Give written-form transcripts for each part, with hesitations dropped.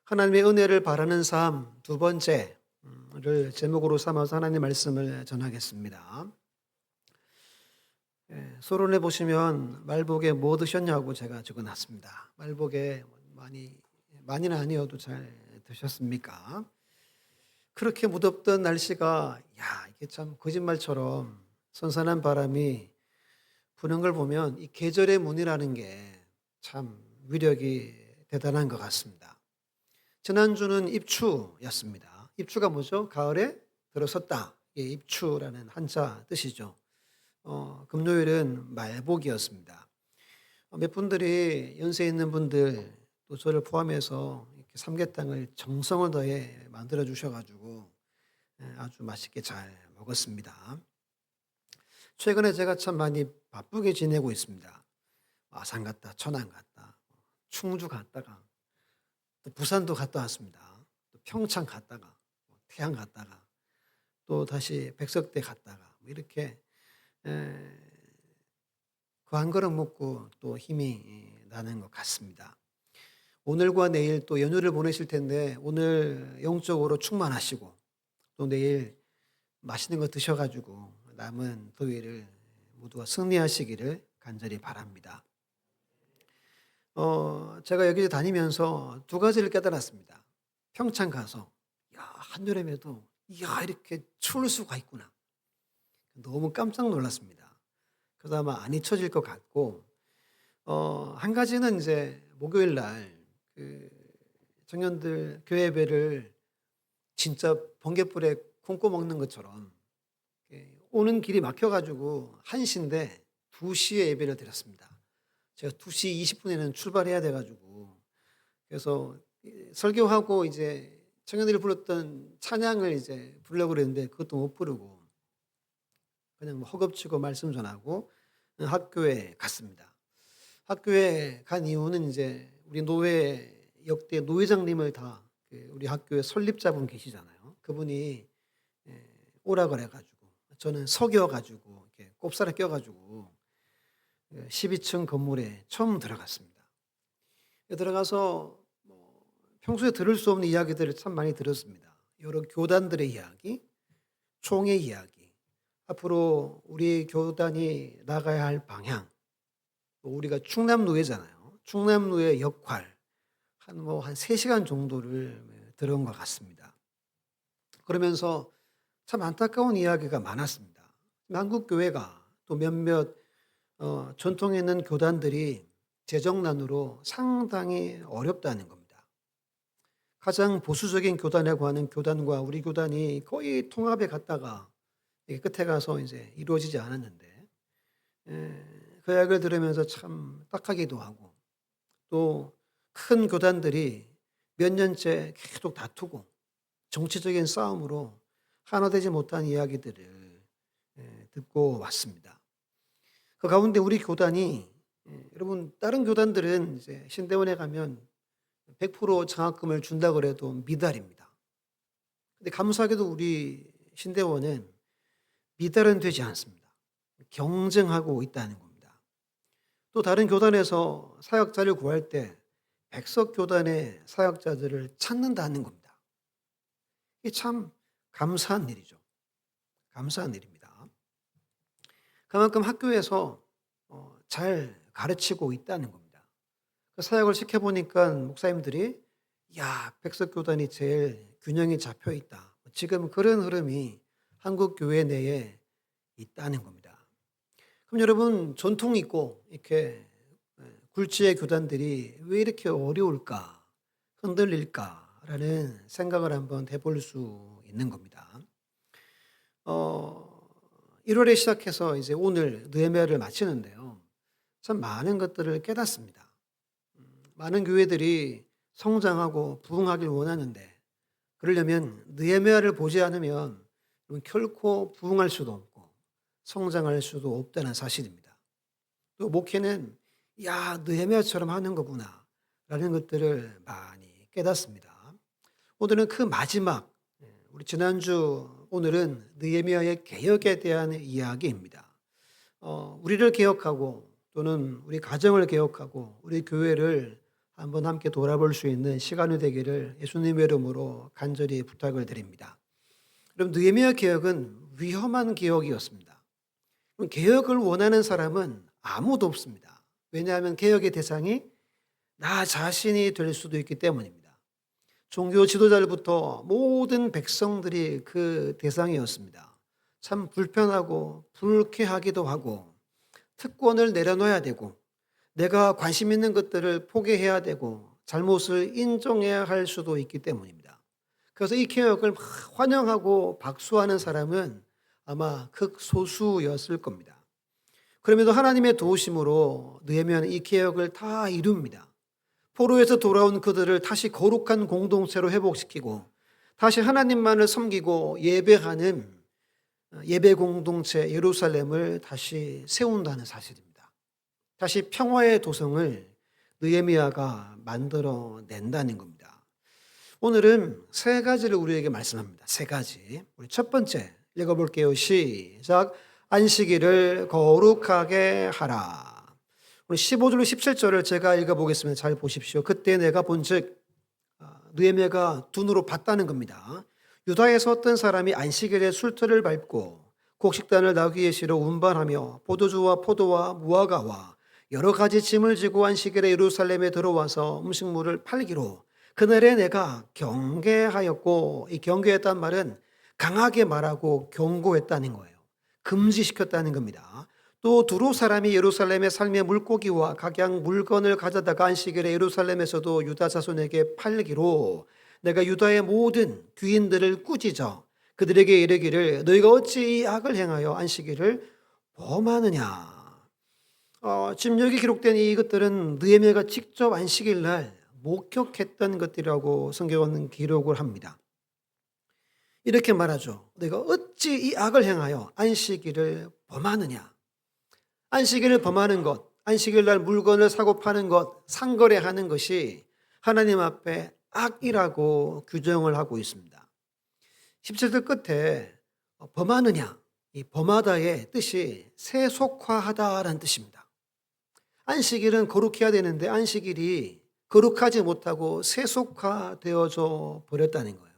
하나님의 은혜를 바라는 삶 두 번째를 제목으로 삼아서 하나님의 말씀을 전하겠습니다. 서론에 보시면 말복에 뭐 드셨냐고 제가 적어놨습니다. 말복에 많이는 아니어도 잘 드셨습니까? 그렇게 무덥던 날씨가 이게 참 거짓말처럼 선선한 바람이 부는 걸 보면 이 계절의 문이라는 게 참 위력이 대단한 것 같습니다. 지난주는 입추였습니다. 입추가 뭐죠? 가을에 들어섰다. 이게 입추라는 한자 뜻이죠. 금요일은 말복이었습니다. 몇 분들이 연세 있는 분들 또 저를 포함해서 이렇게 삼계탕을 정성을 더해 만들어 주셔가지고 아주 맛있게 잘 먹었습니다. 최근에 제가 참 많이 바쁘게 지내고 있습니다. 아산 갔다, 천안 갔다, 충주 갔다가 또 부산도 갔다 왔습니다. 또 평창 갔다가 태안 갔다가 또 다시 백석대 갔다가 이렇게 그 한 그릇 먹고 또 힘이 나는 것 같습니다. 오늘과 내일 또 연휴를 보내실 텐데 오늘 영적으로 충만하시고 또 내일 맛있는 거 드셔가지고 남은 토요일을 모두가 승리하시기를 간절히 바랍니다. 제가 여기 다니면서 두 가지를 깨달았습니다. 평창 가서 한여름에도 이렇게 추울 수가 있구나. 너무 깜짝 놀랐습니다. 그래서 아마 안 잊혀질 것 같고 한 가지는 이제 목요일 날 그 청년들 교회 예배를 진짜 번갯불에 굶고 먹는 것처럼 오는 길이 막혀가지고 1시인데 2시에 예배를 드렸습니다. 제가 2시 20분에는 출발해야 돼가지고 그래서 설교하고 이제 청년들이 불렀던 찬양을 이제 부르려고 그랬는데 그것도 못 부르고 그냥 허겁지겁 말씀 전하고 학교에 갔습니다. 학교에 간 이유는 이제 우리 노회 역대 노회장님을 다 우리 학교에 설립자분 계시잖아요. 그분이 오라 그래가지고 저는 석여가지고 이렇게 꼽사를 껴가지고 12층 건물에 처음 들어갔습니다. 들어가서 평소에 들을 수 없는 이야기들을 참 많이 들었습니다. 여러 교단들의 이야기, 총의 이야기, 앞으로 우리 교단이 나가야 할 방향, 우리가 충남노회잖아요. 충남노회 역할, 한 3시간 정도를 들은 것 같습니다. 그러면서 참 안타까운 이야기가 많았습니다. 한국 교회가 또 몇몇 전통에 있는 교단들이 재정난으로 상당히 어렵다는 겁니다. 가장 보수적인 교단이라고 하는 교단과 우리 교단이 거의 통합에 갔다가 끝에 가서 이제 이루어지지 않았는데 그 이야기를 들으면서 참 딱하기도 하고 또 큰 교단들이 몇 년째 계속 다투고 정치적인 싸움으로 하나 되지 못한 이야기들을 듣고 왔습니다. 그 가운데 우리 교단이 여러분 다른 교단들은 이제 신대원에 가면 100% 장학금을 준다 그래도 미달입니다. 근데 감사하게도 우리 신대원은 미달은 되지 않습니다. 경쟁하고 있다는 겁니다. 또 다른 교단에서 사역자를 구할 때 백석교단의 사역자들을 찾는다는 겁니다. 이게 참 감사한 일이죠. 감사한 일입니다. 그만큼 학교에서 잘 가르치고 있다는 겁니다. 그 사역을 시켜보니까 목사님들이 백석교단이 제일 균형이 잡혀 있다. 지금 그런 흐름이 한국 교회 내에 있다는 겁니다. 그럼 여러분 전통 있고 이렇게 굴지의 교단들이 왜 이렇게 어려울까, 흔들릴까라는 생각을 한번 해볼 수 있는 겁니다. 1월에 시작해서 이제 오늘 느헤미야를 마치는데요. 참 많은 것들을 깨닫습니다. 많은 교회들이 성장하고 부흥하길 원하는데 그러려면 느헤미야를 보지 않으면 결코 부흥할 수도 없고 성장할 수도 없다는 사실입니다. 또 목회는 느헤미야처럼 하는 거구나 라는 것들을 많이 깨닫습니다. 오늘은 그 마지막 우리 지난주 오늘은 느헤미야의 개혁에 대한 이야기입니다. 우리를 개혁하고 또는 우리 가정을 개혁하고 우리 교회를 한번 함께 돌아볼 수 있는 시간이 되기를 예수님의 이름으로 간절히 부탁을 드립니다. 그럼 느헤미야 개혁은 위험한 개혁이었습니다. 개혁을 원하는 사람은 아무도 없습니다. 왜냐하면 개혁의 대상이 나 자신이 될 수도 있기 때문입니다. 종교 지도자들부터 모든 백성들이 그 대상이었습니다. 참 불편하고 불쾌하기도 하고 특권을 내려놔야 되고 내가 관심 있는 것들을 포기해야 되고 잘못을 인정해야 할 수도 있기 때문입니다. 그래서 이 개혁을 막 환영하고 박수하는 사람은 아마 극소수였을 겁니다. 그럼에도 하나님의 도우심으로 느헤미야는 이 개혁을 다 이룹니다. 포로에서 돌아온 그들을 다시 거룩한 공동체로 회복시키고 다시 하나님만을 섬기고 예배하는 예배 공동체 예루살렘을 다시 세운다는 사실입니다. 다시 평화의 도성을 느헤미야가 만들어낸다는 겁니다. 오늘은 세 가지를 우리에게 말씀합니다. 세 가지. 우리 첫 번째 읽어볼게요. 시작. 안식일을 거룩하게 하라. 우리 15절로 17절을 제가 읽어보겠습니다. 잘 보십시오. 그때 내가 본즉 느헤미야가 눈으로 봤다는 겁니다. 유다에서 어떤 사람이 안식일에 술터를 밟고 곡식단을 나귀에 실어 운반하며 포도주와 포도와 무화과와 여러 가지 짐을 지고 안식일에 예루살렘에 들어와서 음식물을 팔기로 그날에 내가 경계하였고, 이 경계했단 말은 강하게 말하고 경고했다는 거예요. 금지시켰다는 겁니다. 또 두로 사람이 예루살렘에 삶의 물고기와 각양 물건을 가져다가 안식일에 예루살렘에서도 유다 자손에게 팔기로 내가 유다의 모든 귀인들을 꾸짖어 그들에게 이르기를 너희가 어찌 이 악을 행하여 안식일을 범하느냐. 지금 여기 기록된 이것들은 느헤미야가 직접 안식일 날 목격했던 것들이라고 성경은 기록을 합니다. 이렇게 말하죠. 너희가 어찌 이 악을 행하여 안식일을 범하느냐. 안식일을 범하는 것, 안식일 날 물건을 사고 파는 것, 상거래하는 것이 하나님 앞에 악이라고 규정을 하고 있습니다. 17절 끝에 범하느냐, 이 범하다의 뜻이 세속화하다라는 뜻입니다. 안식일은 거룩해야 되는데 안식일이 거룩하지 못하고 세속화되어져 버렸다는 거예요.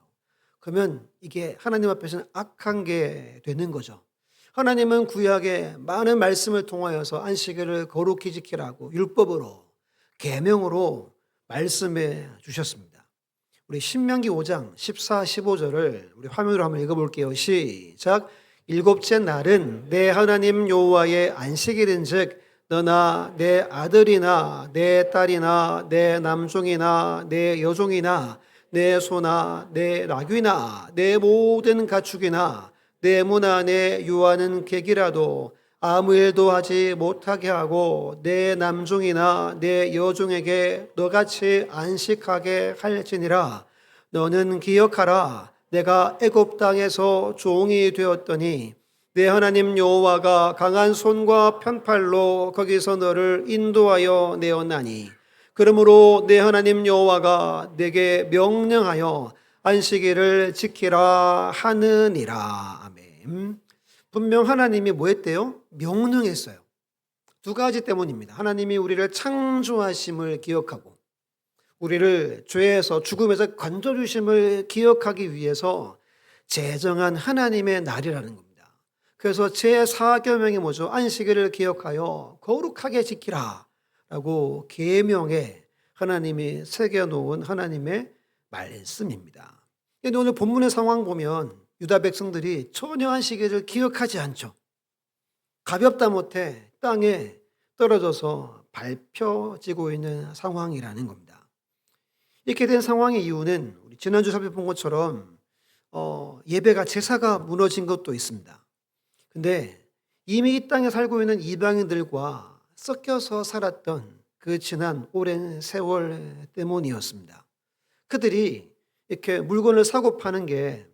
그러면 이게 하나님 앞에서는 악한 게 되는 거죠. 하나님은 구약에 많은 말씀을 통하여서 안식일을 거룩히 지키라고 율법으로 계명으로 말씀해 주셨습니다. 우리 신명기 5장 14, 15절을 우리 화면으로 한번 읽어볼게요. 시작. 일곱째 날은 내 하나님 여호와의 안식일인즉 너나 내 아들이나 내 딸이나 내 남종이나 내 여종이나 내 소나 내 나귀나 내 모든 가축이나 내 문 안에 유하는 객이라도 아무 일도 하지 못하게 하고 내 남종이나 내 여종에게 너같이 안식하게 할지니라. 너는 기억하라. 내가 애굽 땅에서 종이 되었더니 내 하나님 여호와가 강한 손과 편팔로 거기서 너를 인도하여 내었나니 그러므로 내 하나님 여호와가 내게 명령하여 안식일을 지키라 하느니라. 아멘. 분명 하나님이 뭐 했대요? 명령했어요. 두 가지 때문입니다. 하나님이 우리를 창조하심을 기억하고 우리를 죄에서 죽음에서 건져주심을 기억하기 위해서 제정한 하나님의 날이라는 겁니다. 그래서 제4계명이 뭐죠? 안식일을 기억하여 거룩하게 지키라 라고 계명에 하나님이 새겨놓은 하나님의 말씀입니다. 그런데 오늘 본문의 상황 보면 유다 백성들이 전혀 안식일을 기억하지 않죠. 가볍다 못해 땅에 떨어져서 밟혀지고 있는 상황이라는 겁니다. 이렇게 된 상황의 이유는 우리 지난주 살펴본 것처럼 예배가 제사가 무너진 것도 있습니다. 근데 이미 이 땅에 살고 있는 이방인들과 섞여서 살았던 그 지난 오랜 세월 때문이었습니다. 그들이 이렇게 물건을 사고 파는 게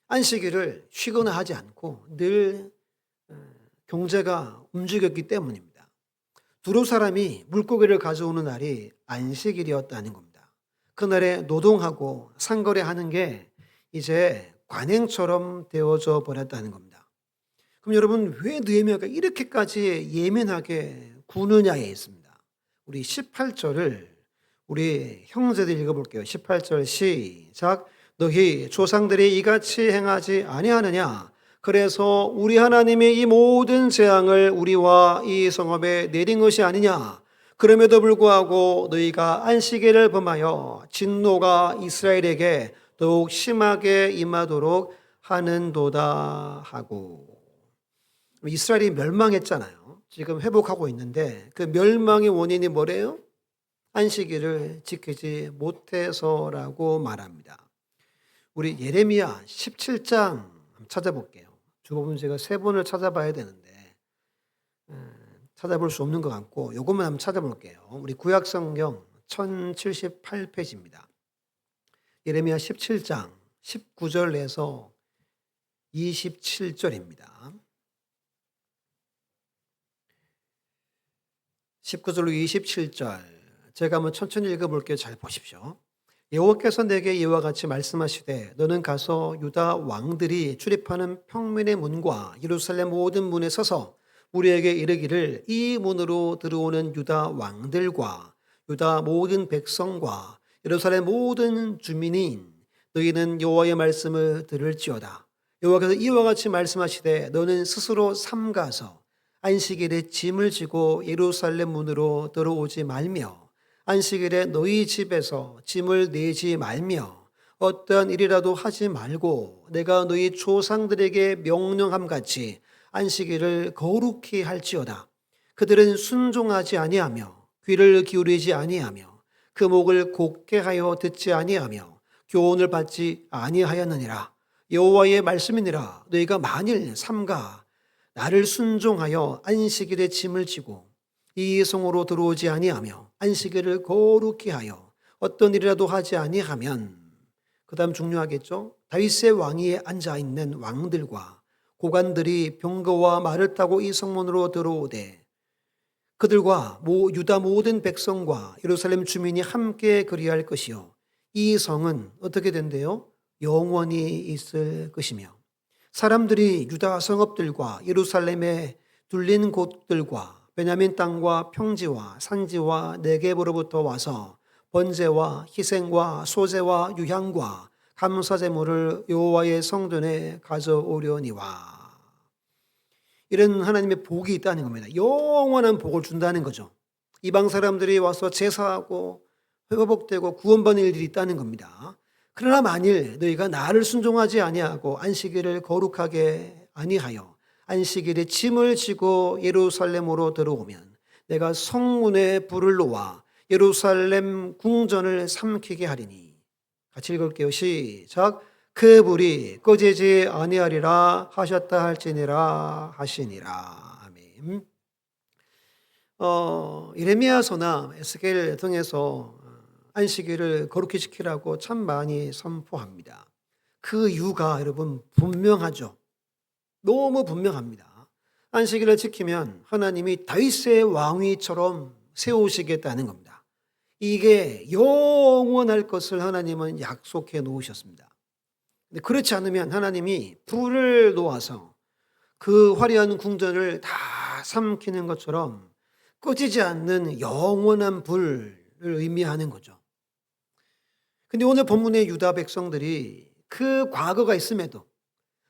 안식일을 쉬거나 하지 않고 늘 경제가 움직였기 때문입니다. 두로 사람이 물고기를 가져오는 날이 안식일이었다는 겁니다. 그날에 노동하고 상거래하는 게 이제 관행처럼 되어져 버렸다는 겁니다. 그럼 여러분 왜 느헤미야가 이렇게까지 예민하게 구느냐에 있습니다. 우리 18절을 우리 형제들 읽어볼게요. 18절 시작. 너희 조상들이 이같이 행하지 아니하느냐? 그래서 우리 하나님이 이 모든 재앙을 우리와 이 성읍에 내린 것이 아니냐? 그럼에도 불구하고 너희가 안식일을 범하여 진노가 이스라엘에게 더욱 심하게 임하도록 하는도다 하고. 이스라엘이 멸망했잖아요. 지금 회복하고 있는데 그 멸망의 원인이 뭐래요? 안식일을 지키지 못해서라고 말합니다. 우리 예레미야 17장 찾아볼게요. 주보면 제가 3번을 찾아봐야 되는데 찾아볼 수 없는 것 같고 이것만 한번 찾아볼게요. 우리 구약성경 1078페이지입니다. 예레미야 17장 19절에서 27절입니다. 19절로 27절 제가 한번 천천히 읽어볼게요. 잘 보십시오. 여호와께서 내게 이와 같이 말씀하시되 너는 가서 유다 왕들이 출입하는 평민의 문과 예루살렘 모든 문에 서서 우리에게 이르기를 이 문으로 들어오는 유다 왕들과 유다 모든 백성과 예루살렘 모든 주민인 너희는 여호와의 말씀을 들을지어다. 여호와께서 이와 같이 말씀하시되 너는 스스로 삼가서 안식일에 짐을 지고 예루살렘 문으로 들어오지 말며 안식일에 너희 집에서 짐을 내지 말며 어떠한 일이라도 하지 말고 내가 너희 조상들에게 명령함 같이 안식일을 거룩히 할지어다. 그들은 순종하지 아니하며 귀를 기울이지 아니하며 그 목을 곧게 하여 듣지 아니하며 교훈을 받지 아니하였느니라. 여호와의 말씀이니라. 너희가 만일 삼가 나를 순종하여 안식일에 짐을 지고 이 성으로 들어오지 아니하며 안식일을 거룩히 하여 어떤 일이라도 하지 아니하면 그 다음 중요하겠죠. 다윗의 왕위에 앉아있는 왕들과 고관들이 병거와 말을 타고 이 성문으로 들어오되 그들과 유다 모든 백성과 예루살렘 주민이 함께 그리할 것이요 이 성은 어떻게 된대요? 영원히 있을 것이며 사람들이 유다 성읍들과 예루살렘에 둘린 곳들과 베냐민 땅과 평지와 산지와 네겝으로부터 와서 번제와 희생과 소제와 유향과 감사제물을 여호와의 성전에 가져오려니와. 이런 하나님의 복이 있다는 겁니다. 영원한 복을 준다는 거죠. 이방 사람들이 와서 제사하고 회복되고 구원받는 일들이 있다는 겁니다. 그러나 만일 너희가 나를 순종하지 아니하고 안식일을 거룩하게 아니하여 안식일에 짐을 지고 예루살렘으로 들어오면 내가 성문에 불을 놓아 예루살렘 궁전을 삼키게 하리니. 같이 읽을게요. 시작. 그 불이 꺼지지 아니하리라 하셨다 할지니라 하시니라. 아멘. 예레미야서나 에스겔 등에서 안식일을 거룩히 지키라고 참 많이 선포합니다. 그 이유가 여러분 분명하죠. 너무 분명합니다. 안식일을 지키면 하나님이 다윗의 왕위처럼 세우시겠다는 겁니다. 이게 영원할 것을 하나님은 약속해 놓으셨습니다. 근데 그렇지 않으면 하나님이 불을 놓아서 그 화려한 궁전을 다 삼키는 것처럼 꺼지지 않는 영원한 불을 의미하는 거죠. 근데 오늘 본문의 유다 백성들이 그 과거가 있음에도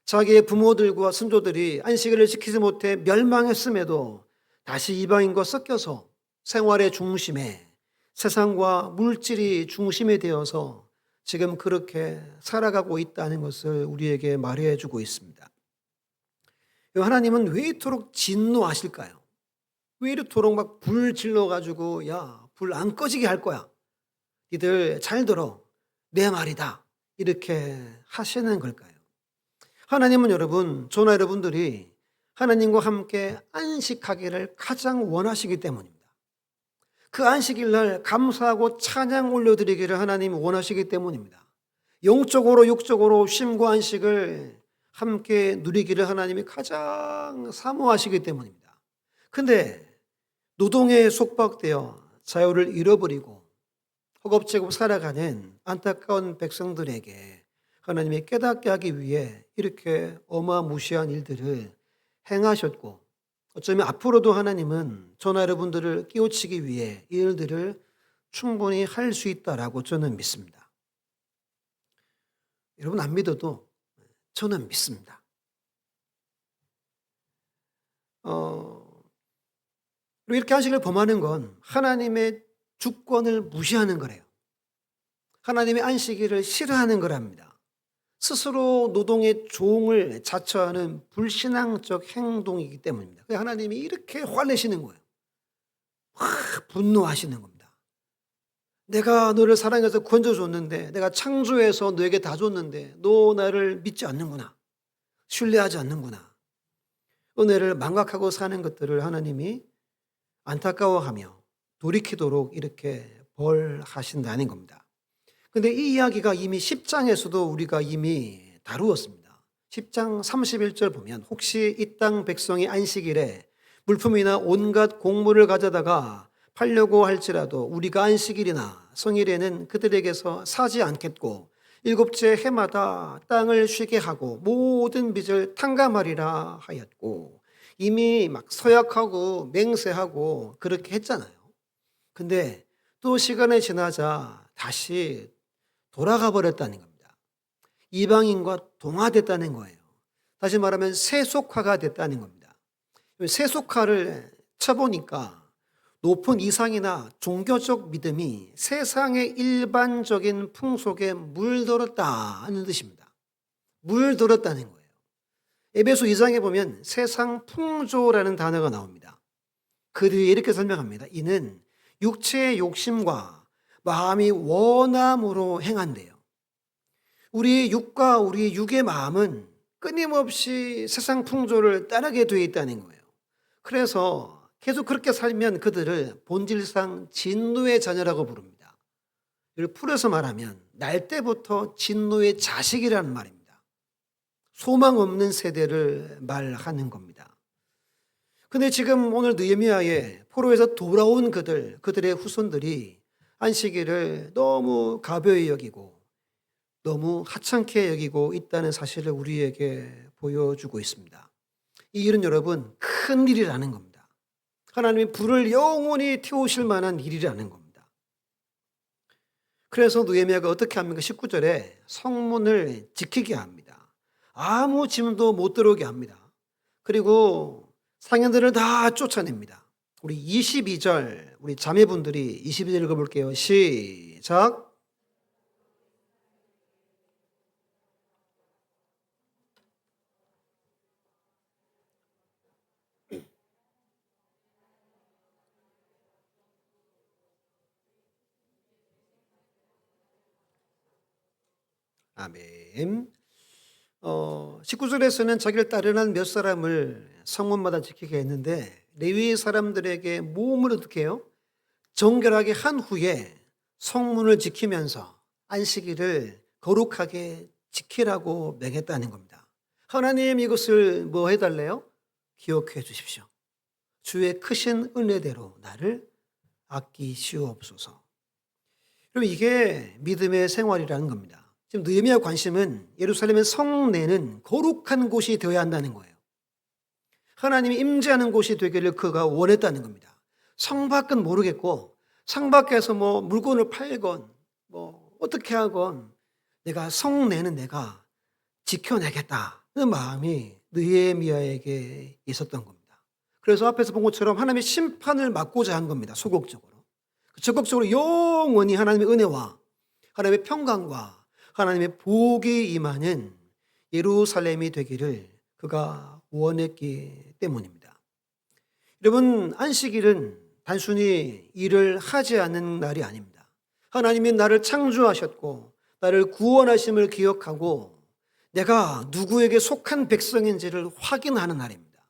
자기의 부모들과 선조들이 안식일을 지키지 못해 멸망했음에도 다시 이방인과 섞여서 생활의 중심에 세상과 물질이 중심이 되어서 지금 그렇게 살아가고 있다는 것을 우리에게 말해주고 있습니다. 하나님은 왜 이토록 진노하실까요? 왜 이토록 막 불 질러가지고 야, 불 안 꺼지게 할 거야. 니들 잘 들어. 내 말이다. 이렇게 하시는 걸까요? 하나님은 여러분, 저나 여러분들이 하나님과 함께 안식하기를 가장 원하시기 때문입니다. 그 안식일 날 감사하고 찬양 올려드리기를 하나님이 원하시기 때문입니다. 영적으로 육적으로 쉼과 안식을 함께 누리기를 하나님이 가장 사모하시기 때문입니다. 근데 노동에 속박되어 자유를 잃어버리고 허겁지겁 살아가는 안타까운 백성들에게 하나님이 깨닫게 하기 위해 이렇게 어마무시한 일들을 행하셨고 어쩌면 앞으로도 하나님은 저나 여러분들을 깨우치기 위해 이 일들을 충분히 할 수 있다라고 저는 믿습니다. 여러분 안 믿어도 저는 믿습니다. 그리고 이렇게 안식일을 범하는 건 하나님의 주권을 무시하는 거래요. 하나님의 안식일을 싫어하는 거랍니다. 스스로 노동의 종을 자처하는 불신앙적 행동이기 때문입니다. 하나님이 이렇게 화내시는 거예요. 분노하시는 겁니다. 내가 너를 사랑해서 건져줬는데, 내가 창조해서 너에게 다 줬는데 너 나를 믿지 않는구나. 신뢰하지 않는구나. 은혜를 망각하고 사는 것들을 하나님이 안타까워하며 돌이키도록 이렇게 벌하신다는 겁니다. 근데 이 이야기가 이미 10장에서도 우리가 이미 다루었습니다. 10장 31절 보면 혹시 이 땅 백성이 안식일에 물품이나 온갖 곡물을 가져다가 팔려고 할지라도 우리가 안식일이나 성일에는 그들에게서 사지 않겠고 일곱째 해마다 땅을 쉬게 하고 모든 빚을 탕감하리라 하였고 이미 막 서약하고 맹세하고 그렇게 했잖아요. 근데 또 시간이 지나자 다시 돌아가 버렸다는 겁니다. 이방인과 동화됐다는 거예요. 다시 말하면 세속화가 됐다는 겁니다. 세속화를 쳐보니까 높은 이상이나 종교적 믿음이 세상의 일반적인 풍속에 물들었다는 뜻입니다. 물들었다는 거예요. 에베소 2장에 보면 세상 풍조라는 단어가 나옵니다. 그 뒤에 이렇게 설명합니다. 이는 육체의 욕심과 마음이 원함으로 행한대요. 우리의 육과 우리의 육의 마음은 끊임없이 세상 풍조를 따르게 되어 있다는 거예요. 그래서 계속 그렇게 살면 그들을 본질상 진노의 자녀라고 부릅니다. 이를 풀어서 말하면 날 때부터 진노의 자식이라는 말입니다. 소망 없는 세대를 말하는 겁니다. 근데 지금 오늘 느헤미야의 포로에서 돌아온 그들의 후손들이 안식일을 너무 가벼이 여기고 너무 하찮게 여기고 있다는 사실을 우리에게 보여주고 있습니다. 이 일은 여러분 큰 일이라는 겁니다. 하나님이 불을 영원히 태우실 만한 일이라는 겁니다. 그래서 느헤미야가 어떻게 합니까? 19절에 성문을 지키게 합니다. 아무 짐도 못 들어오게 합니다. 그리고 상인들을 다 쫓아냅니다. 우리 22절 우리 자매분들이 22절 읽어볼게요. 시작. 아멘. 19절에서는 자기를 따르는 몇 사람을 성문마다 지키게 했는데 레위 사람들에게 모험을 어떻게 해요? 정결하게 한 후에 성문을 지키면서 안식일을 거룩하게 지키라고 명했다는 겁니다. 하나님 이것을 뭐 해달래요? 기억해 주십시오. 주의 크신 은혜대로 나를 아끼시옵소서. 그럼 이게 믿음의 생활이라는 겁니다. 지금 느헤미야 관심은 예루살렘의 성내는 거룩한 곳이 되어야 한다는 거예요. 하나님이 임재하는 곳이 되기를 그가 원했다는 겁니다. 성 밖은 모르겠고 성 밖에서 뭐 물건을 팔건 뭐 어떻게 하건 내가 성내는 내가 지켜내겠다는 마음이 느헤미야에게 있었던 겁니다. 그래서 앞에서 본 것처럼 하나님의 심판을 막고자 한 겁니다. 소극적으로. 적극적으로 영원히 하나님의 은혜와 하나님의 평강과 하나님의 복이 임하는 예루살렘이 되기를 그가 원했기 때문입니다. 여러분 안식일은 단순히 일을 하지 않는 날이 아닙니다. 하나님이 나를 창조하셨고 나를 구원하심을 기억하고 내가 누구에게 속한 백성인지를 확인하는 날입니다.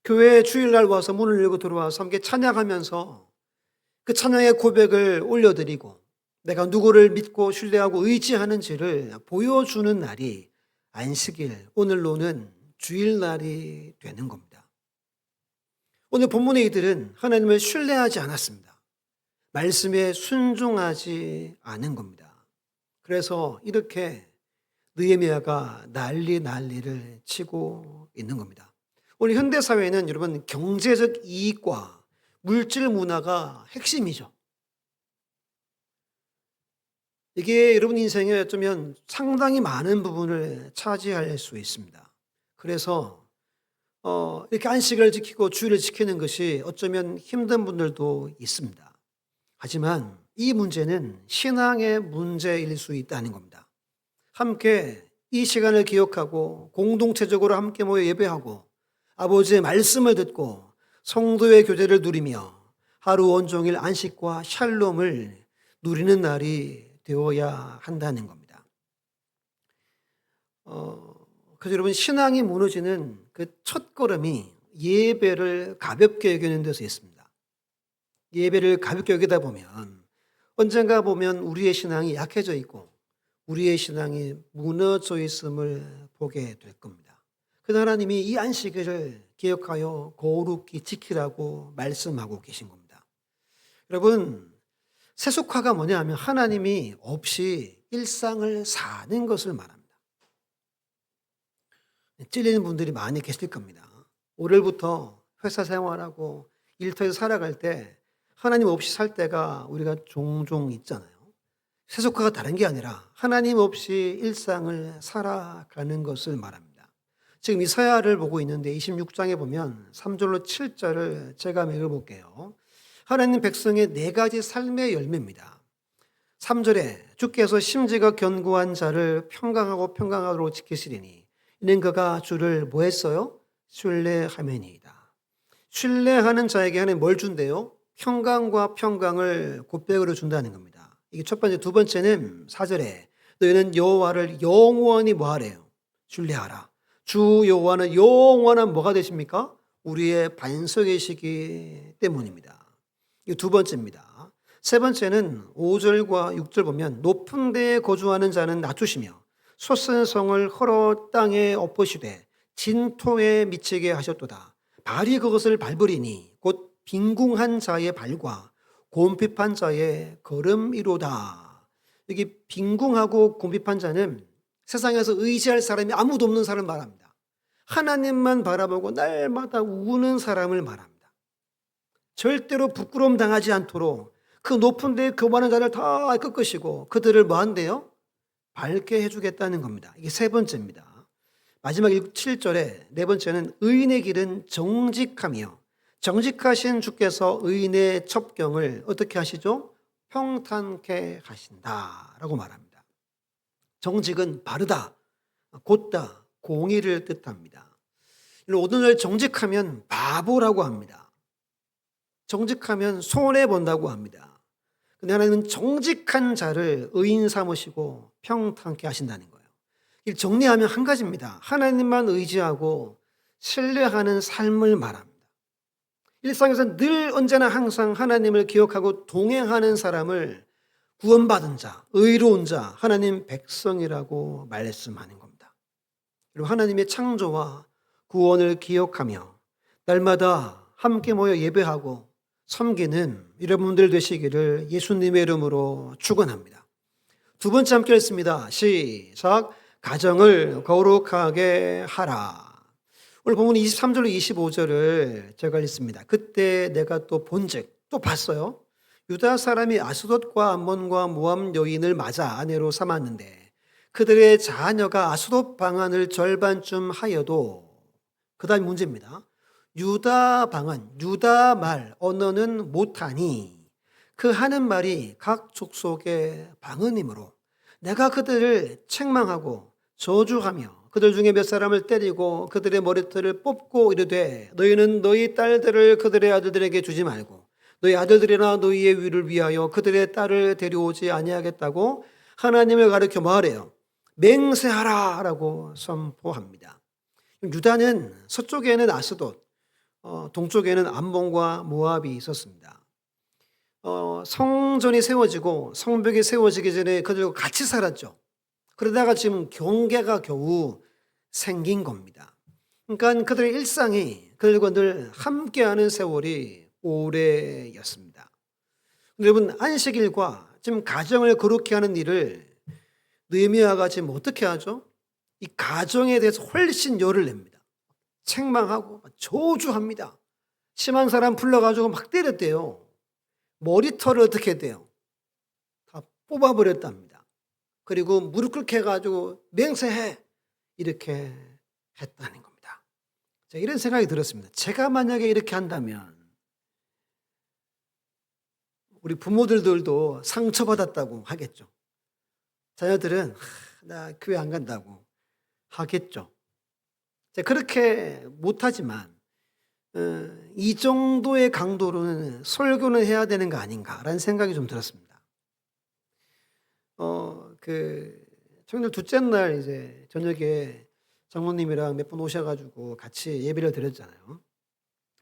교회에 주일날 와서 문을 열고 들어와서 함께 찬양하면서 그 찬양의 고백을 올려드리고 내가 누구를 믿고 신뢰하고 의지하는지를 보여주는 날이 안식일, 오늘로는 주일날이 되는 겁니다. 오늘 본문의 이들은 하나님을 신뢰하지 않았습니다. 말씀에 순종하지 않은 겁니다. 그래서 이렇게 느헤미야가 난리를 치고 있는 겁니다. 오늘 현대 사회는 여러분 경제적 이익과 물질 문화가 핵심이죠. 이게 여러분 인생에 어쩌면 상당히 많은 부분을 차지할 수 있습니다. 그래서 이렇게 안식을 지키고 주일을 지키는 것이 어쩌면 힘든 분들도 있습니다. 하지만 이 문제는 신앙의 문제일 수 있다는 겁니다. 함께 이 시간을 기억하고 공동체적으로 함께 모여 예배하고 아버지의 말씀을 듣고 성도의 교제를 누리며 하루 온종일 안식과 샬롬을 누리는 날이 되어야 한다는 겁니다. 그래서 여러분 신앙이 무너지는 그 첫걸음이 예배를 가볍게 여기는 데서 있습니다. 예배를 가볍게 여기다 보면 언젠가 보면 우리의 신앙이 약해져 있고 우리의 신앙이 무너져 있음을 보게 될 겁니다. 그래서 하나님이 이 안식일을 기억하여 거룩히 지키라고 말씀하고 계신 겁니다. 여러분 세속화가 뭐냐 하면 하나님이 없이 일상을 사는 것을 말합니다. 찔리는 분들이 많이 계실 겁니다. 올해부터 회사 생활하고 일터에서 살아갈 때 하나님 없이 살 때가 우리가 종종 있잖아요. 세속화가 다른 게 아니라 하나님 없이 일상을 살아가는 것을 말합니다. 지금 이사야를 보고 있는데 26장에 보면 3절로 7절을 제가 읽어볼게요. 하나님 백성의 네 가지 삶의 열매입니다. 3절에 주께서 심지가 견고한 자를 평강하고 평강하도록 지키시리니 이는 그가 주를 뭐 했어요? 신뢰하면이다. 신뢰하는 자에게 하나님 뭘 준대요? 평강과 평강을 곱백으로 준다는 겁니다. 이게 첫 번째. 두 번째는 4절에 너희는 여호와를 영원히 뭐 하래요? 신뢰하라. 주 여호와는 영원한 뭐가 되십니까? 우리의 반석이시기 때문입니다. 이 두 번째입니다. 세 번째는 5절과 6절 보면 높은 데에 거주하는 자는 낮추시며 솟은 성을 헐어 땅에 엎으시되 진토에 미치게 하셨도다. 발이 그것을 밟으리니 곧 빈궁한 자의 발과 곰핍한 자의 걸음이로다. 여기 빈궁하고 곰핍한 자는 세상에서 의지할 사람이 아무도 없는 사람을 말합니다. 하나님만 바라보고 날마다 우는 사람을 말합니다. 절대로 부끄러움 당하지 않도록 그 높은 데에 거부하는 자를 다 꺾으시고 그들을 뭐 한대요? 밝게 해주겠다는 겁니다. 이게 세 번째입니다. 마지막 7절에 네 번째는 의인의 길은 정직하며 정직하신 주께서 의인의 첩경을 어떻게 하시죠? 평탄케 하신다라고 말합니다. 정직은 바르다, 곧다, 공의를 뜻합니다. 오늘날 정직하면 바보라고 합니다. 정직하면 손해본다고 합니다. 근데 하나님은 정직한 자를 의인 삼으시고 평탄케 하신다는 거예요. 이 정리하면 한 가지입니다. 하나님만 의지하고 신뢰하는 삶을 말합니다. 일상에서 늘 언제나 항상 하나님을 기억하고 동행하는 사람을 구원받은 자, 의로운 자, 하나님 백성이라고 말씀하는 겁니다. 그리고 하나님의 창조와 구원을 기억하며 날마다 함께 모여 예배하고 섬기는 여러분들 되시기를 예수님의 이름으로 축원합니다. 두 번째 함께 했습니다. 시작. 가정을 거룩하게 하라. 오늘 본문 23절로 25절을 제가 읽습니다. 그때 내가 또 본즉 또 봤어요. 유다 사람이 아스돗과 암몬과 모압 여인을 맞아 아내로 삼았는데 그들의 자녀가 아스돗 방언을 절반쯤 하여도 그 다음 문제입니다. 유다 방언, 유다 말, 언어는 못하니 그 하는 말이 각 족속의 방언이므로 내가 그들을 책망하고 저주하며 그들 중에 몇 사람을 때리고 그들의 머리털을 뽑고 이르되 너희는 너희 딸들을 그들의 아들들에게 주지 말고 너희 아들들이나 너희의 위를 위하여 그들의 딸을 데려오지 아니하겠다고 하나님을 가르쳐 말해요. 맹세하라 라고 선포합니다. 유다는 서쪽에는 아스돗, 동쪽에는 암몬과 모압이 있었습니다. 성전이 세워지고 성벽이 세워지기 전에 그들과 같이 살았죠. 그러다가 지금 경계가 겨우 생긴 겁니다. 그러니까 그들의 일상이 그들과 늘 함께하는 세월이 오래였습니다. 여러분 안식일과 지금 가정을 거룩히 하는 일을 느헤미야가 지금 어떻게 하죠? 이 가정에 대해서 훨씬 열을 냅니다. 책망하고 저주합니다. 심한 사람 불러가지고 막 때렸대요. 머리털을 어떻게 돼요? 다 뽑아버렸답니다. 그리고 무릎 꿇게 해가지고 맹세해 이렇게 했다는 겁니다. 자, 이런 생각이 들었습니다. 제가 만약에 이렇게 한다면 우리 부모들도 상처받았다고 하겠죠. 자녀들은 나 교회 안 간다고 하겠죠. 그렇게 못하지만 이 정도의 강도로는 설교는 해야 되는 거 아닌가라는 생각이 좀 들었습니다. 청년 둘째 날 이제 저녁에 장모님이랑 몇 분 오셔가지고 같이 예배를 드렸잖아요.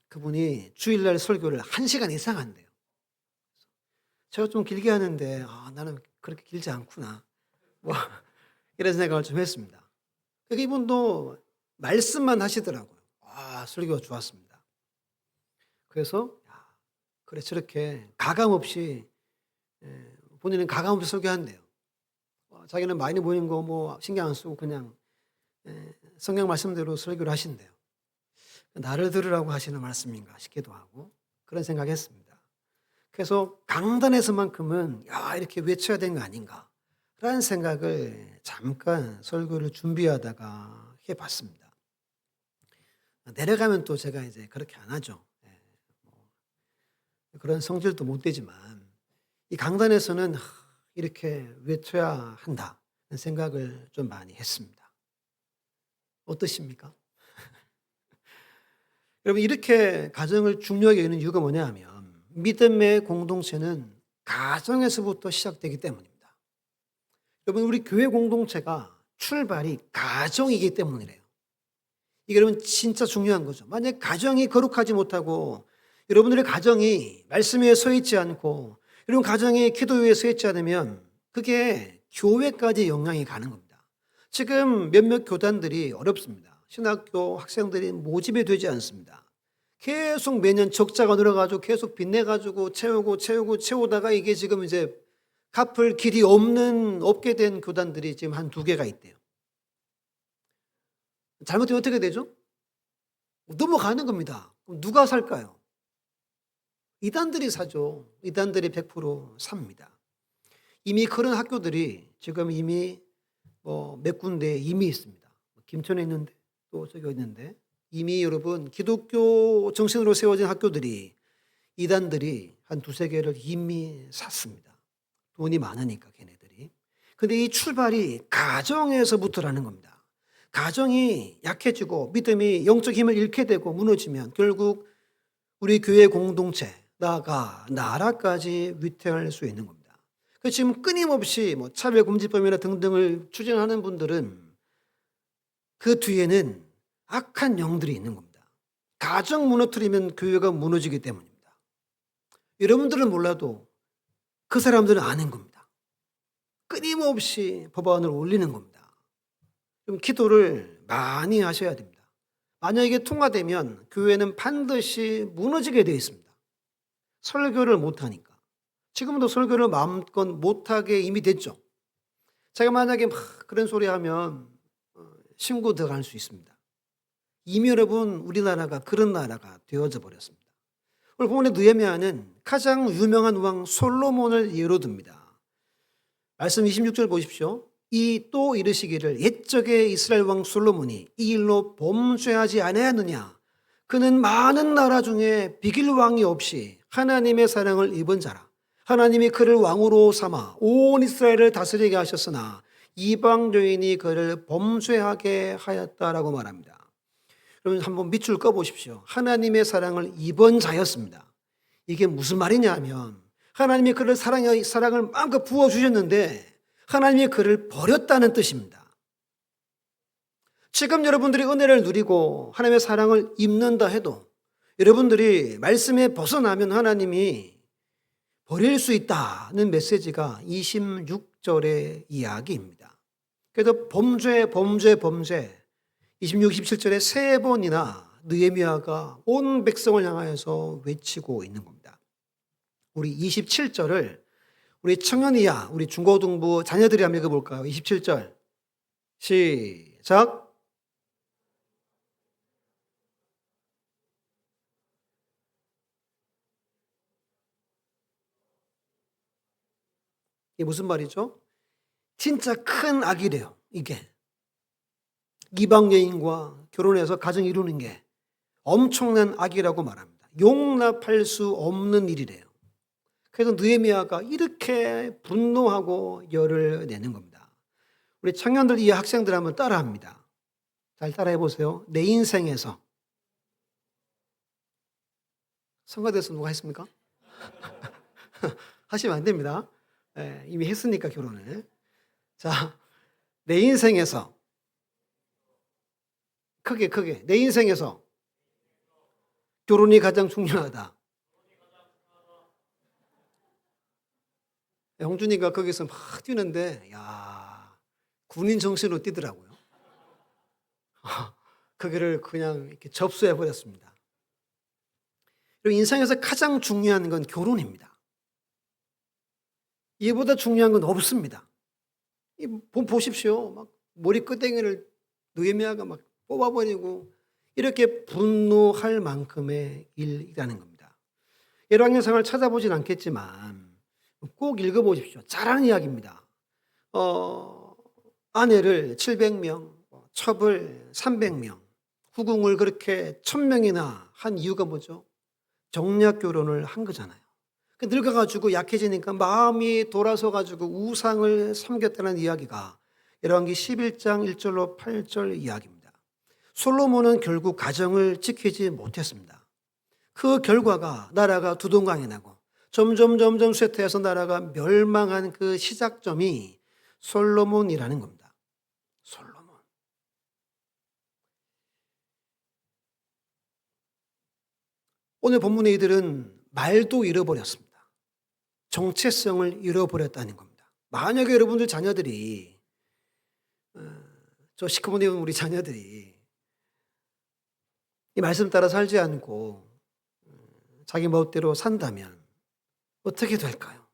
그분이 주일날 설교를 1시간 이상 한대요. 제가 좀 길게 하는데 나는 그렇게 길지 않구나. 뭐 이런 생각을 좀 했습니다. 이분도 말씀만 하시더라고요. 설교가 좋았습니다. 그래서 그래 저렇게 가감 없이 본인은 가감 없이 설교한대요. 자기는 많이 보이는 거 뭐 신경 안 쓰고 그냥 성경 말씀대로 설교를 하신대요. 나를 들으라고 하시는 말씀인가 싶기도 하고 그런 생각했습니다. 그래서 강단에서만큼은 이렇게 외쳐야 되는 거 아닌가 라는 생각을 잠깐 설교를 준비하다가 해봤습니다. 내려가면 또 제가 이제 그렇게 안 하죠. 그런 성질도 못 되지만 이 강단에서는 이렇게 외쳐야 한다는 생각을 좀 많이 했습니다. 어떠십니까? 여러분 이렇게 가정을 중요하게 여기는 이유가 뭐냐 하면 믿음의 공동체는 가정에서부터 시작되기 때문입니다. 여러분 우리 교회 공동체가 출발이 가정이기 때문이래요. 이게 여러분 진짜 중요한 거죠. 만약 가정이 거룩하지 못하고 여러분들의 가정이 말씀 위에 서 있지 않고 여러분 가정이 기도 위에 서 있지 않으면 그게 교회까지 영향이 가는 겁니다. 지금 몇몇 교단들이 어렵습니다. 신학교 학생들이 모집이 되지 않습니다. 계속 매년 적자가 늘어가지고 계속 빚내가지고 채우다가 이게 지금 이제 갚을 길이 없게 된 교단들이 지금 한 2개가 있대요. 잘못되면 어떻게 되죠? 넘어가는 겁니다. 그럼 누가 살까요? 이단들이 사죠. 이단들이 100% 삽니다. 이미 그런 학교들이 지금 이미 몇 군데 이미 있습니다. 김천에 있는데 또 저기 있는데 이미 여러분 기독교 정신으로 세워진 학교들이 이단들이 한 2-3개를 이미 샀습니다. 돈이 많으니까 걔네들이. 근데 이 출발이 가정에서부터라는 겁니다. 가정이 약해지고 믿음이 영적 힘을 잃게 되고 무너지면 결국 우리 교회 공동체 나라까지 위태할 수 있는 겁니다. 지금 끊임없이 차별금지법이나 등등을 추진하는 분들은 그 뒤에는 악한 영들이 있는 겁니다. 가정 무너뜨리면 교회가 무너지기 때문입니다. 여러분들은 몰라도 그 사람들은 아는 겁니다. 끊임없이 법안을 올리는 겁니다. 좀 기도를 많이 하셔야 됩니다. 만약에 이게 통과되면 교회는 반드시 무너지게 되어 있습니다. 설교를 못하니까. 지금도 설교를 마음껏 못하게 이미 됐죠. 제가 만약에 그런 소리 하면 신고 들어갈 수 있습니다. 이미 여러분 우리나라가 그런 나라가 되어져 버렸습니다. 오늘 본문의 느헤미야는 가장 유명한 왕 솔로몬을 예로 듭니다. 말씀 26절 보십시오. 또 이르시기를 옛적에 이스라엘 왕 솔로몬이 이 일로 범죄하지 아니하느냐. 그는 많은 나라 중에 비길 왕이 없이 하나님의 사랑을 입은 자라. 하나님이 그를 왕으로 삼아 온 이스라엘을 다스리게 하셨으나 이방 여인이 그를 범죄하게 하였다라고 말합니다. 여러분 한번 밑줄 꺼보십시오. 하나님의 사랑을 입은 자였습니다. 이게 무슨 말이냐 하면 하나님이 그를 사랑을 마음껏 부어주셨는데 하나님이 그를 버렸다는 뜻입니다. 지금 여러분들이 은혜를 누리고 하나님의 사랑을 입는다 해도 여러분들이 말씀에 벗어나면 하나님이 버릴 수 있다는 메시지가 26절의 이야기입니다. 그래도 범죄 26, 27절에 3번이나 느헤미야가 온 백성을 향하여서 외치고 있는 겁니다. 우리 27절을 우리 청년이야 우리 중고등부 자녀들이 한번 읽어볼까요? 27절 시작. 이게 무슨 말이죠? 진짜 큰 악이래요, 이게. 이방 여인과 결혼해서 가정 이루는 게 엄청난 악이라고 말합니다. 용납할 수 없는 일이래요. 그래서 느헤미야가 이렇게 분노하고 열을 내는 겁니다. 우리 청년들, 이 학생들 한번 따라합니다. 잘 따라해 보세요. 내 인생에서. 성가대에서 누가 했습니까? 하시면 안 됩니다. 네, 이미 했으니까 결혼을. 자, 내 인생에서 크게 내 인생에서 결혼이 가장 중요하다. 형준이가 거기서 막 뛰는데 야, 군인 정신으로 뛰더라고요. 거기를 그냥 이렇게 접수해 버렸습니다. 그리고 인생에서 가장 중요한 건 결혼입니다. 이보다 중요한 건 없습니다. 보십시오. 막 머리끄댕이를 느헤미야가 막 뽑아버리고 이렇게 분노할 만큼의 일이라는 겁니다. 열왕기상을 찾아보진 않겠지만 꼭 읽어보십시오. 잘하는 이야기입니다. 아내를 700명, 첩을 300명, 후궁을 그렇게 1000명이나 한 이유가 뭐죠? 정략 결혼을 한 거잖아요. 늙어가지고 약해지니까 마음이 돌아서가지고 우상을 섬겼다는 이야기가 열왕기 11장 1절로 8절 이야기입니다. 솔로몬은 결국 가정을 지키지 못했습니다. 그 결과가 나라가 두동강이 나고 점점 쇠퇴해서 나라가 멸망한 그 시작점이 솔로몬이라는 겁니다. 솔로몬. 오늘 본문의 이들은 말도 잃어버렸습니다. 정체성을 잃어버렸다는 겁니다. 만약에 여러분들 자녀들이 저 시커먼 우리 자녀들이 이 말씀 따라 살지 않고 자기 멋대로 산다면 어떻게 될까요?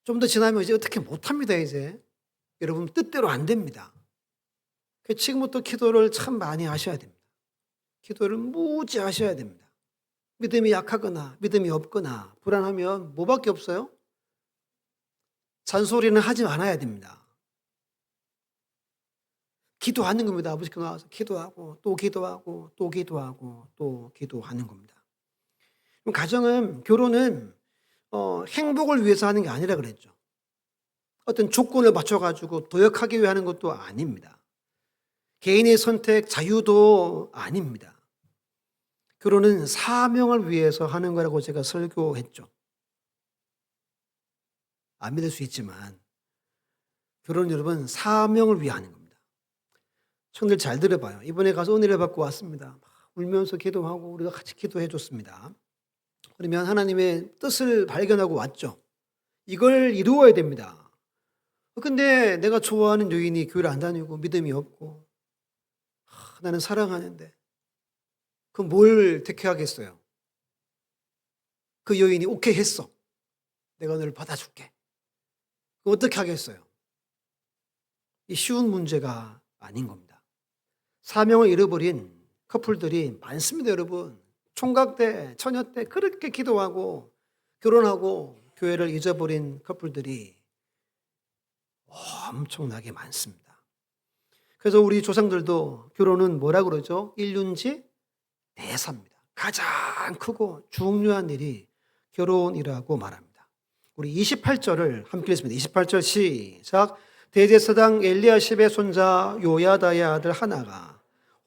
좀 더 지나면 이제 어떻게 못합니다. 이제 여러분 뜻대로 안 됩니다. 지금부터 기도를 참 많이 하셔야 됩니다. 기도를 무지 하셔야 됩니다. 믿음이 약하거나 믿음이 없거나 불안하면 뭐밖에 없어요? 잔소리는 하지 말아야 됩니다. 기도하는 겁니다. 아버지께 나와서 기도하고 또 기도하고 또 기도하고 또 기도하는 겁니다. 그럼 가정은, 결혼은 행복을 위해서 하는 게 아니라 그랬죠. 어떤 조건을 맞춰가지고 도역하기 위해 하는 것도 아닙니다. 개인의 선택, 자유도 아닙니다. 결혼은 사명을 위해서 하는 거라고 제가 설교했죠. 안 믿을 수 있지만 결혼 여러분 사명을 위해 하는 겁니다. 청들 잘 들어봐요. 이번에 가서 은혜를 받고 왔습니다. 울면서 기도하고 우리가 같이 기도해 줬습니다. 그러면 하나님의 뜻을 발견하고 왔죠. 이걸 이루어야 됩니다. 근데 내가 좋아하는 여인이 교회를 안 다니고 믿음이 없고 나는 사랑하는데 그럼 뭘 택하겠어요? 그 여인이 오케이 했어. 내가 너를 받아줄게. 그럼 어떻게 하겠어요? 이 쉬운 문제가 아닌 겁니다. 사명을 잃어버린 커플들이 많습니다, 여러분. 총각 때, 처녀 때 그렇게 기도하고 결혼하고 교회를 잊어버린 커플들이 엄청나게 많습니다. 그래서 우리 조상들도 결혼은 뭐라 그러죠? 일륜지 대사입니다. 가장 크고 중요한 일이 결혼이라고 말합니다. 우리 28절을 함께 읽습니다. 28절 시작. 대제사장 엘리야십의 손자 요야다의 아들 하나가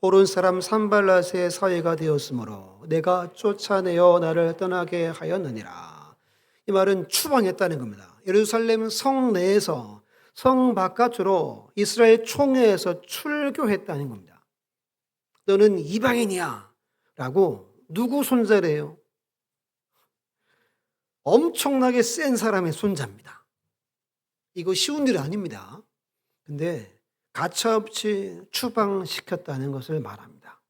호른 사람 산발랏의 사위가 되었으므로 내가 쫓아내어 나를 떠나게 하였느니라. 이 말은 추방했다는 겁니다. 예루살렘 성 내에서 성 바깥으로 이스라엘 총회에서 출교했다는 겁니다. 너는 이방인이야 라고 누구 손자래요? 엄청나게 센 사람의 손자입니다. 이거 쉬운 일 아닙니다. 근데 가차없이 추방시켰다는 것을 말합니다.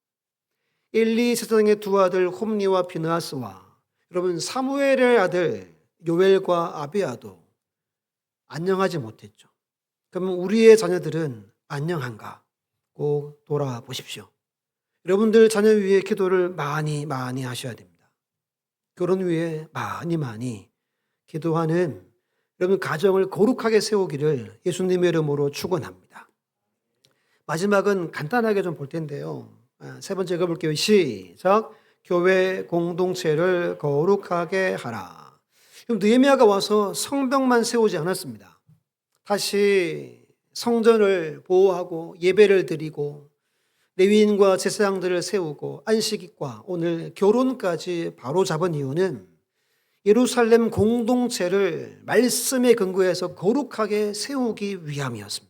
엘리 세상의 두 아들 홈리와 비느하스와 여러분 사무엘의 아들 요엘과 아비야도 안녕하지 못했죠. 그러면 우리의 자녀들은 안녕한가? 꼭 돌아보십시오. 여러분들 자녀 위해 기도를 많이 하셔야 됩니다. 결혼 위해 많이 기도하는 여러분 가정을 거룩하게 세우기를 예수님의 이름으로 축원합니다. 마지막은 간단하게 좀 볼 텐데요. 세 번째 읽어볼게요. 시작. 교회 공동체를 거룩하게 하라. 느헤미야가 와서 성벽만 세우지 않았습니다. 다시 성전을 보호하고 예배를 드리고 레위인과 제사장들을 세우고 안식일과 오늘 결혼까지 바로 잡은 이유는 예루살렘 공동체를 말씀에 근거해서 거룩하게 세우기 위함이었습니다.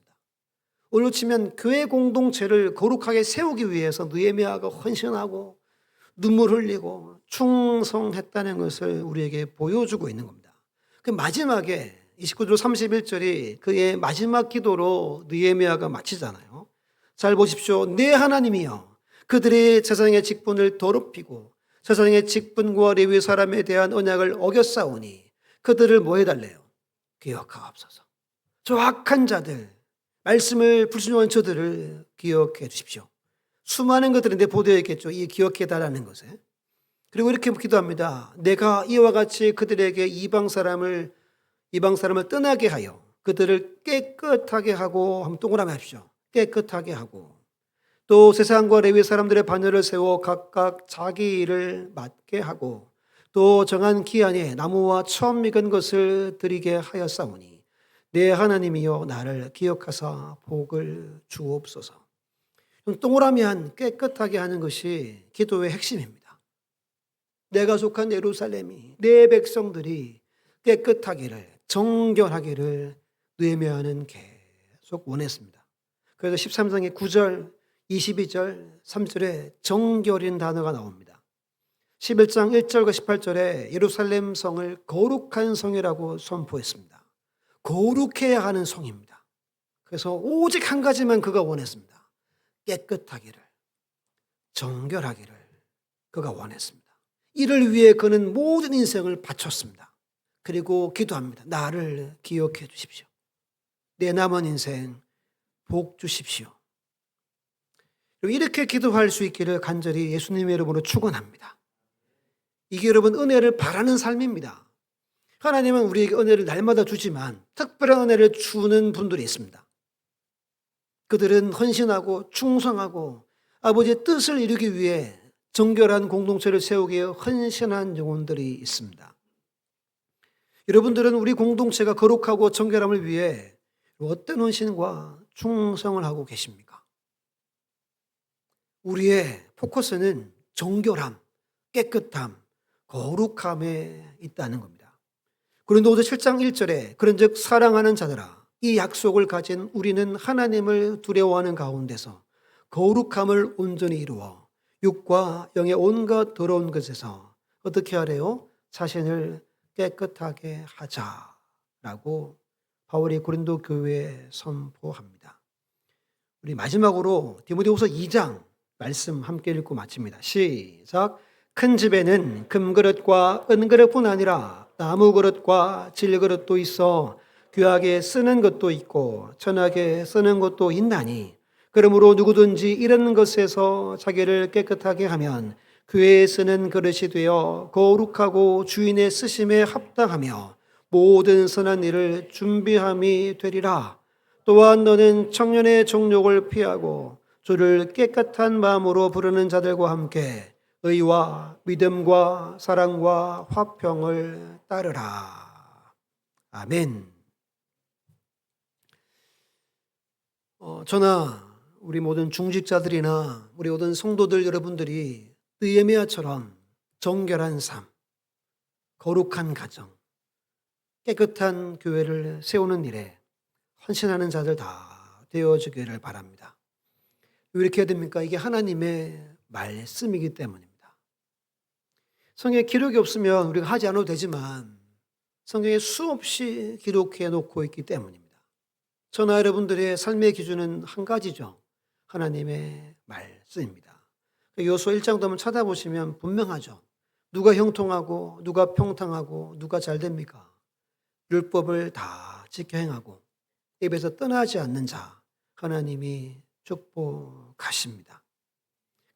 오늘 치면 교회 공동체를 거룩하게 세우기 위해서 느헤미야가 헌신하고 눈물 흘리고 충성했다는 것을 우리에게 보여주고 있는 겁니다. 그 마지막에 29절 31절이 그의 마지막 기도로 느헤미야가 마치잖아요. 잘 보십시오. 내 하나님이여 그들의 제사장의 직분을 더럽히고 제사장의 직분과 레위 사람에 대한 언약을 어겼사오니 그들을 뭐 해달래요? 기억하옵소서. 저 악한 자들, 말씀을 불순종한 저들을 기억해 주십시오. 수많은 것들이 내 보도에 있겠죠. 이 기억해달라는 것에. 그리고 이렇게 기도합니다. 내가 이와 같이 그들에게 이방 사람을 떠나게 하여 그들을 깨끗하게 하고 한번 동그라미 합시오. 깨끗하게 하고 또 세상과 레위 사람들의 반열을 세워 각각 자기 일을 맡게 하고 또 정한 기한에 나무와 처음 익은 것을 드리게 하였사오니 내 하나님이여 나를 기억하사 복을 주옵소서. 동그라미한 깨끗하게 하는 것이 기도의 핵심입니다. 내가 속한 예루살렘이 내 백성들이 깨끗하기를 정결하기를 느헤미야는 계속 원했습니다. 그래서 13장의 9절 22절 3절에 정결인 단어가 나옵니다. 11장 1절과 18절에 예루살렘 성을 거룩한 성이라고 선포했습니다. 거룩해야 하는 성입니다. 그래서 오직 한 가지만 그가 원했습니다. 깨끗하기를, 정결하기를 그가 원했습니다. 이를 위해 그는 모든 인생을 바쳤습니다. 그리고 기도합니다. 나를 기억해 주십시오. 내 남은 인생 복 주십시오. 이렇게 기도할 수 있기를 간절히 예수님의 이름으로 축원합니다. 이게 여러분 은혜를 바라는 삶입니다. 하나님은 우리에게 은혜를 날마다 주지만 특별한 은혜를 주는 분들이 있습니다. 그들은 헌신하고 충성하고 아버지의 뜻을 이루기 위해 정결한 공동체를 세우기 위해 헌신한 영혼들이 있습니다. 여러분들은 우리 공동체가 거룩하고 정결함을 위해 어떤 헌신과 충성을 하고 계십니까? 우리의 포커스는 정결함, 깨끗함, 거룩함에 있다는 겁니다. 고린도후서 7장 1절에 그런즉 사랑하는 자들아 이 약속을 가진 우리는 하나님을 두려워하는 가운데서 거룩함을 온전히 이루어 육과 영의 온갖 더러운 것에서 어떻게 하래요? 자신을 깨끗하게 하자라고 바울이 고린도 교회에 선포합니다. 우리 마지막으로 디모데후서 2장 말씀 함께 읽고 마칩니다. 시작. 큰 집에는 금그릇과 은그릇뿐 아니라 나무그릇과 질그릇도 있어 귀하게 쓰는 것도 있고 천하게 쓰는 것도 있나니 그러므로 누구든지 이런 것에서 자기를 깨끗하게 하면 교회에 쓰는 그릇이 되어 거룩하고 주인의 쓰심에 합당하며 모든 선한 일을 준비함이 되리라. 또한 너는 청년의 정욕을 피하고 주를 깨끗한 마음으로 부르는 자들과 함께 의와 믿음과 사랑과 화평을 따르라. 아멘. 저나 우리 모든 중직자들이나 우리 모든 성도들 여러분들이 느헤미야처럼 정결한 삶, 거룩한 가정, 깨끗한 교회를 세우는 일에 헌신하는 자들 다 되어주기를 바랍니다. 왜 이렇게 해야 됩니까? 이게 하나님의 말씀이기 때문입니다. 성경에 기록이 없으면 우리가 하지 않아도 되지만 성경에 수없이 기록해 놓고 있기 때문입니다. 저나 여러분들의 삶의 기준은 한 가지죠. 하나님의 말씀입니다. 요수아 1장도 한번 찾아보시면 분명하죠. 누가 형통하고 누가 평탕하고 누가 잘 됩니까? 율법을 다 지켜 행하고 입에서 떠나지 않는 자 하나님이 축복하십니다.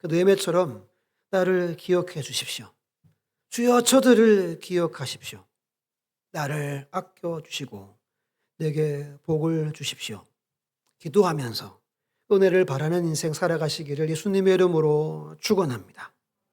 느헤미야처럼 나를 기억해 주십시오. 주여 저들을 기억하십시오. 나를 아껴 주시고 내게 복을 주십시오. 기도하면서 은혜를 바라는 인생 살아가시기를 예수님의 이름으로 축원합니다.